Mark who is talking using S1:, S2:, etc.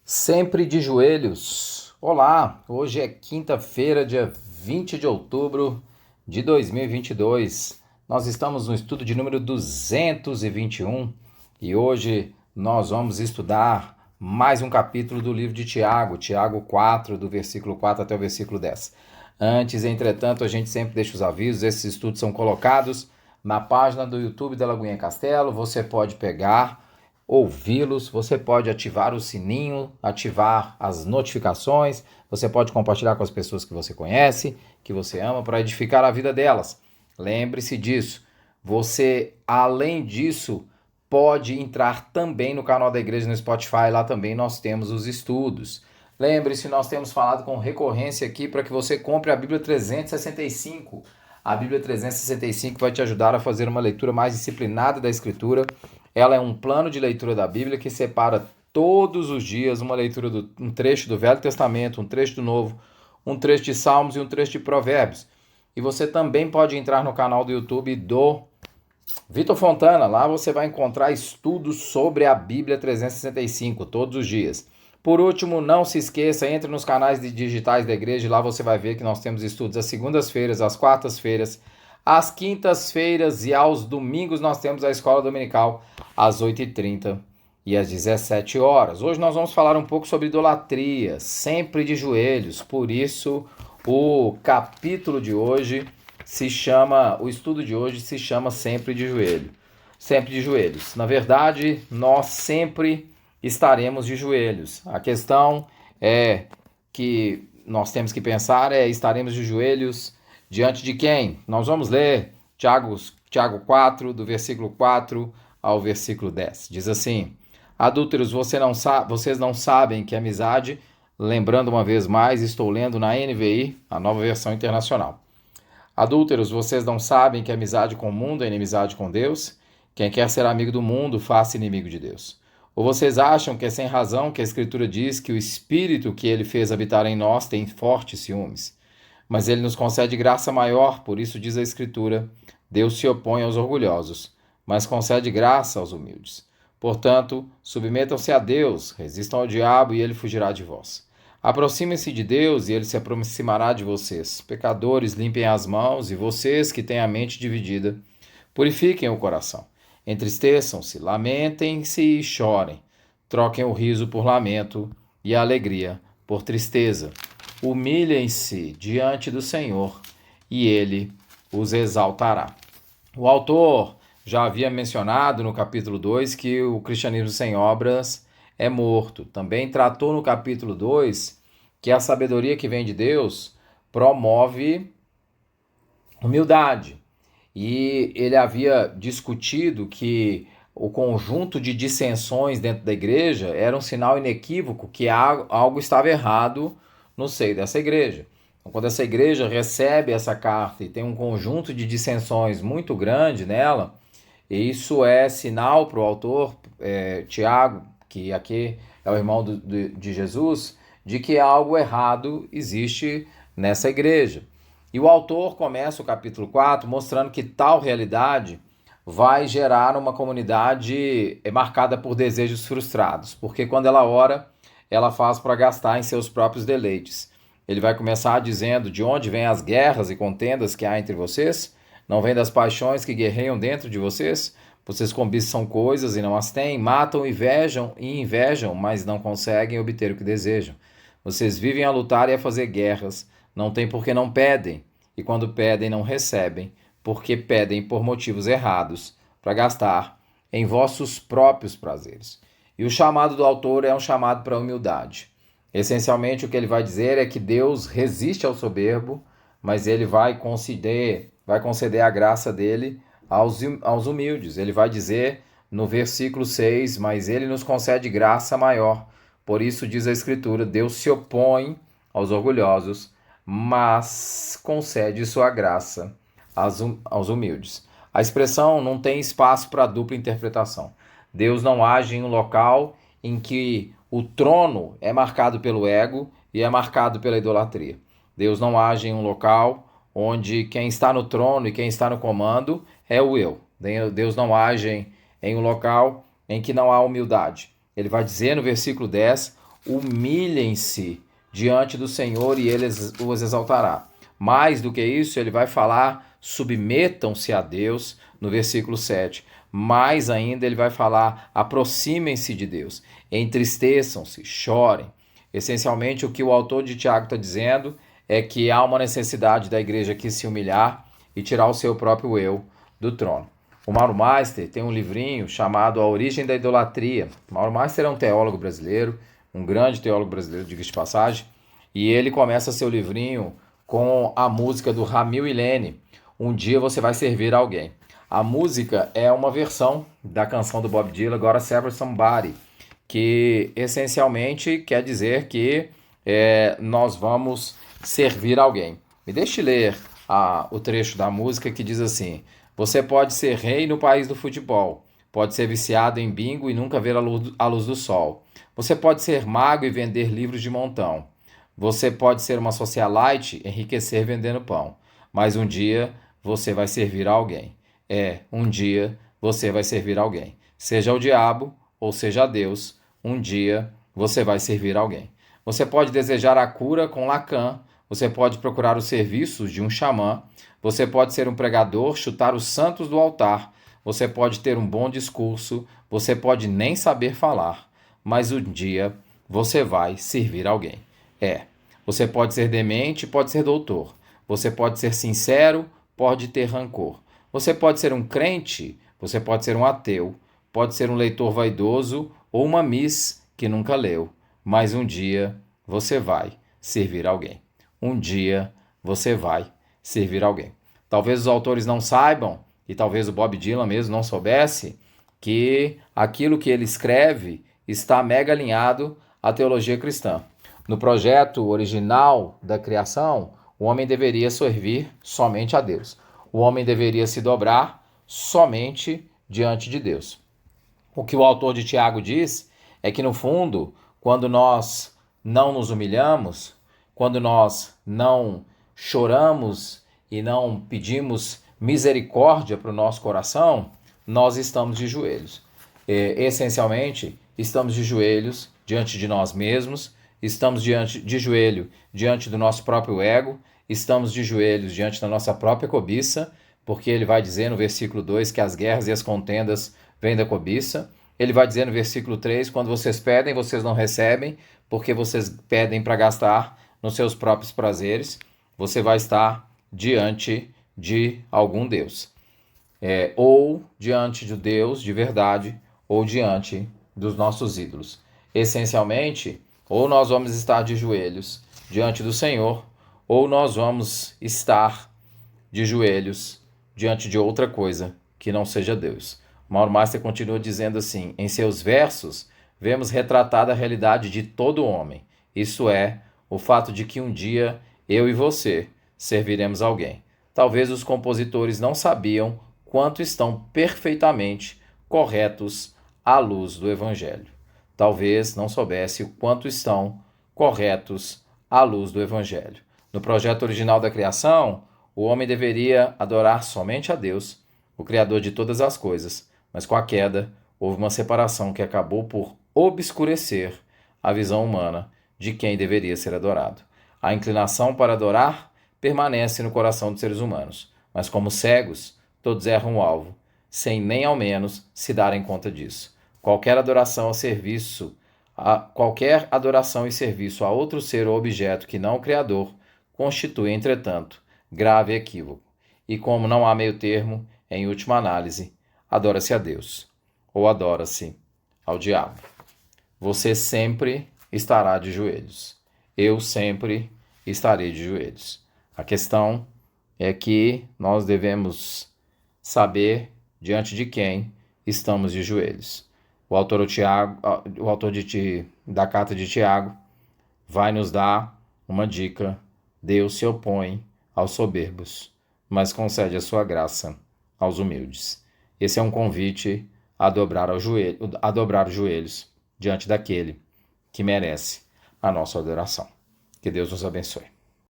S1: Sempre de joelhos. Olá, hoje é quinta-feira, dia 20 de outubro de 2022. Nós estamos no estudo de número 221 e hoje nós vamos estudar mais um capítulo do livro de Tiago, Tiago 4, do versículo 4 até o versículo 10. Antes, entretanto, a gente sempre deixa os avisos, esses estudos são colocados na página do YouTube da Lagoinha Castelo, você pode pegar, ouvi-los, você pode ativar o sininho, ativar as notificações, você pode compartilhar com as pessoas que você conhece, que você ama, para edificar a vida delas. Lembre-se disso. Você, além disso, pode entrar também no canal da igreja no Spotify, lá também nós temos os estudos. Lembre-se, nós temos falado com recorrência aqui para que você compre a Bíblia 365. A Bíblia 365 vai te ajudar a fazer uma leitura mais disciplinada da Escritura. Ela é um plano de leitura da Bíblia que separa todos os dias uma leitura um trecho do Velho Testamento, um trecho do Novo, um trecho de Salmos e um trecho de Provérbios. E você também pode entrar no canal do YouTube do Vitor Fontana. Lá você vai encontrar estudos sobre a Bíblia 365 todos os dias. Por último, não se esqueça, entre nos canais digitais da igreja, lá você vai ver que nós temos estudos às segundas-feiras, às quartas-feiras, às quintas-feiras e aos domingos nós temos a escola dominical às 8h30 e às 17 horas. Hoje nós vamos falar um pouco sobre idolatria, sempre de joelhos. Por isso, o capítulo de hoje o estudo de hoje se chama Sempre de Joelho. Sempre de joelhos. Na verdade, nós sempre estaremos de joelhos. A questão é que nós temos que pensar estaremos de joelhos diante de quem? Nós vamos ler Tiago 4, do versículo 4 ao versículo 10. Diz assim: Adúlteros, vocês não sabem que amizade, lembrando uma vez mais, estou lendo na NVI, a nova versão internacional. Adúlteros, vocês não sabem que amizade com o mundo é inimizade com Deus? Quem quer ser amigo do mundo, faça inimigo de Deus. Ou vocês acham que é sem razão que a Escritura diz que o Espírito que ele fez habitar em nós tem fortes ciúmes? Mas ele nos concede graça maior, por isso diz a Escritura: Deus se opõe aos orgulhosos, mas concede graça aos humildes. Portanto, submetam-se a Deus, resistam ao diabo e ele fugirá de vós. Aproximem-se de Deus e ele se aproximará de vocês. Pecadores, limpem as mãos, e vocês que têm a mente dividida, purifiquem o coração. Entristeçam-se, lamentem-se e chorem. Troquem o riso por lamento e a alegria por tristeza. Humilhem-se diante do Senhor e ele os exaltará. O autor já havia mencionado no capítulo 2 que o cristianismo sem obras é morto. Também tratou no capítulo 2 que a sabedoria que vem de Deus promove humildade. E ele havia discutido que o conjunto de dissensões dentro da igreja era um sinal inequívoco que algo estava errado no seio dessa igreja. Então, quando essa igreja recebe essa carta e tem um conjunto de dissensões muito grande nela, isso é sinal para o autor, Tiago, que aqui é o irmão de Jesus, de que algo errado existe nessa igreja. E o autor começa o capítulo 4 mostrando que tal realidade vai gerar uma comunidade marcada por desejos frustrados, porque quando ela ora, ela faz para gastar em seus próprios deleites. Ele vai começar dizendo: de onde vêm as guerras e contendas que há entre vocês? Não vem das paixões que guerreiam dentro de vocês? Vocês cobiçam coisas e não as têm, matam e invejam, mas não conseguem obter o que desejam. Vocês vivem a lutar e a fazer guerras, não têm porque não pedem, e quando pedem não recebem, porque pedem por motivos errados, para gastar em vossos próprios prazeres. E o chamado do autor é um chamado para a humildade. Essencialmente o que ele vai dizer é que Deus resiste ao soberbo, mas ele vai conceder a graça dele aos humildes. Ele vai dizer no versículo 6, mas ele nos concede graça maior. Por isso diz a Escritura: Deus se opõe aos orgulhosos, mas concede sua graça aos humildes. A expressão não tem espaço para dupla interpretação. Deus não age em um local em que o trono é marcado pelo ego e é marcado pela idolatria. Deus não age em um local onde quem está no trono e quem está no comando é o eu. Deus não age em um local em que não há humildade. Ele vai dizer no versículo 10, humilhem-se diante do Senhor e Ele os exaltará. Mais do que isso, ele vai falar, submetam-se a Deus, no versículo 7. Mais ainda, ele vai falar, aproximem-se de Deus, entristeçam-se, chorem. Essencialmente, o que o autor de Tiago está dizendo é que há uma necessidade da igreja aqui se humilhar e tirar o seu próprio eu do trono. O Mauro Meister tem um livrinho chamado A Origem da Idolatria. O Mauro Meister é um teólogo brasileiro, um grande teólogo brasileiro, diga-se de passagem, e ele começa seu livrinho com a música do Ramil Ilene, Um Dia Você Vai Servir Alguém. A música é uma versão da canção do Bob Dylan, Gotta Serve Somebody, que essencialmente quer dizer que nós vamos servir alguém. Me deixe ler o trecho da música que diz assim: você pode ser rei no país do futebol, pode ser viciado em bingo e nunca ver a luz do sol. Você pode ser mago e vender livros de montão. Você pode ser uma socialite, enriquecer vendendo pão. Mas um dia você vai servir a alguém. Um dia você vai servir a alguém. Seja o diabo ou seja Deus, um dia você vai servir a alguém. Você pode desejar a cura com Lacan. Você pode procurar os serviços de um xamã. Você pode ser um pregador, chutar os santos do altar. Você pode ter um bom discurso. Você pode nem saber falar. Mas um dia você vai servir alguém. Você pode ser demente, pode ser doutor. Você pode ser sincero, pode ter rancor. Você pode ser um crente, você pode ser um ateu. Pode ser um leitor vaidoso ou uma miss que nunca leu. Mas um dia você vai servir alguém. Um dia você vai servir alguém. Talvez os autores não saibam, e talvez o Bob Dylan mesmo não soubesse, que aquilo que ele escreve está mega alinhado à teologia cristã. No projeto original da criação, o homem deveria servir somente a Deus. O homem deveria se dobrar somente diante de Deus. O que o autor de Tiago diz é que, no fundo, quando nós não nos humilhamos, quando nós não choramos e não pedimos misericórdia para o nosso coração, nós estamos de joelhos. Essencialmente, estamos de joelhos diante de nós mesmos, estamos de joelho diante do nosso próprio ego, estamos de joelhos diante da nossa própria cobiça, porque ele vai dizer no versículo 2 que as guerras e as contendas vêm da cobiça. Ele vai dizer no versículo 3, quando vocês pedem, vocês não recebem, porque vocês pedem para gastar nos seus próprios prazeres. Você vai estar diante de algum Deus. Ou diante de Deus de verdade, ou diante dos nossos ídolos. Essencialmente, ou nós vamos estar de joelhos diante do Senhor, ou nós vamos estar de joelhos diante de outra coisa que não seja Deus. Mauro Meister continua dizendo assim: em seus versos, vemos retratada a realidade de todo homem. Isso é, o fato de que um dia eu e você serviremos alguém. Talvez os compositores não sabiam quanto estão perfeitamente corretos à luz do Evangelho. Talvez não soubesse o quanto estão corretos à luz do Evangelho. No projeto original da criação, o homem deveria adorar somente a Deus, o Criador de todas as coisas, mas com a queda houve uma separação que acabou por obscurecer a visão humana de quem deveria ser adorado. A inclinação para adorar permanece no coração dos seres humanos, mas como cegos, todos erram o alvo, sem nem ao menos se darem conta disso. Qualquer adoração e serviço a outro ser ou objeto que não o Criador constitui, entretanto, grave equívoco. E como não há meio termo, em última análise, adora-se a Deus ou adora-se ao diabo. Você sempre estará de joelhos. Eu sempre estarei de joelhos. A questão é que nós devemos saber diante de quem estamos de joelhos. O autor da carta de Tiago vai nos dar uma dica: Deus se opõe aos soberbos, mas concede a sua graça aos humildes. Esse é um convite a dobrar os joelhos diante daquele que merece a nossa adoração. Que Deus nos abençoe.